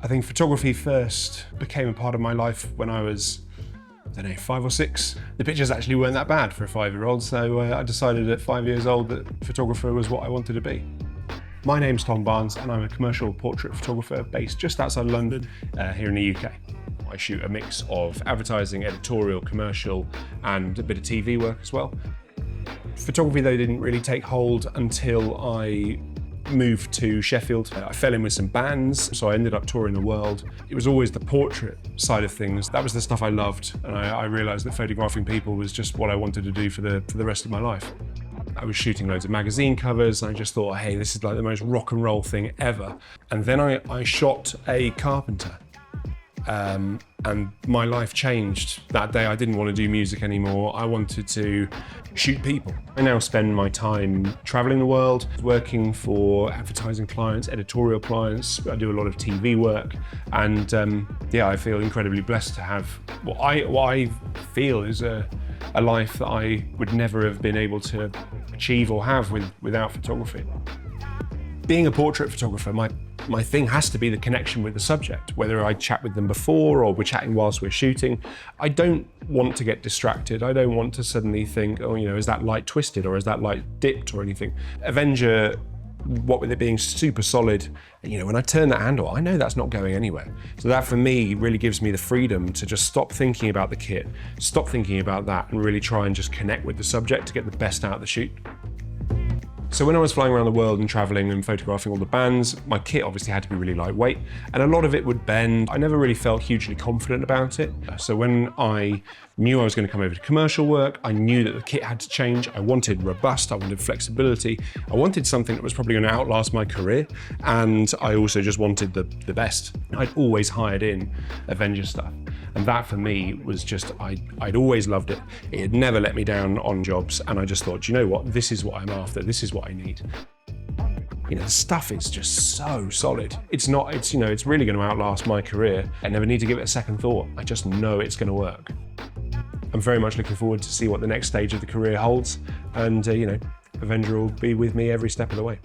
I think photography first became a part of my life when I was, I don't know, 5 or 6. The pictures actually weren't that bad for a 5-year-old, so I decided at 5 years old that photographer was what I wanted to be. My name's Tom Barnes and I'm a commercial portrait photographer based just outside London, here in the UK. I shoot a mix of advertising, editorial, commercial, and a bit of TV work as well. Photography though didn't really take hold until I moved to Sheffield. I fell in with some bands, so I ended up touring the world. It was always the portrait side of things. That was the stuff I loved, and I realised that photographing people was just what I wanted to do for the rest of my life. I was shooting loads of magazine covers, and I just thought, hey, this is like the most rock and roll thing ever. And then I shot a carpenter. And my life changed that day. I didn't want to do music anymore. I wanted to shoot people. I now spend my time traveling the world, working for advertising clients, editorial clients. I do a lot of TV work, and yeah, I feel incredibly blessed to have what I feel is a life that I would never have been able to achieve or have without photography. Being a portrait photographer, my thing has to be the connection with the subject, whether I chat with them before or we're chatting whilst we're shooting. I don't want to get distracted. I don't want to suddenly think, oh, is that light twisted or is that light dipped or anything. Avenger, what with it being super solid, when I turn that handle, I know that's not going anywhere. So that for me really gives me the freedom to just stop thinking about the kit, stop thinking about that, and really try and just connect with the subject to get the best out of the shoot. So when I was flying around the world and traveling and photographing all the bands, my kit obviously had to be really lightweight, and a lot of it would bend. I never really felt hugely confident about it. So when I knew I was going to come over to commercial work, I knew that the kit had to change. I wanted robust, I wanted flexibility. I wanted something that was probably going to outlast my career, and I also just wanted the best. I'd always hired in Avenger stuff. And that for me was just, I'd always loved it. It had never let me down on jobs. And I just thought, you know what, this is what I'm after. This is what I need. The stuff is just so solid. It's really going to outlast my career. I never need to give it a second thought. I just know it's going to work. I'm very much looking forward to see what the next stage of the career holds. And, Avenger will be with me every step of the way.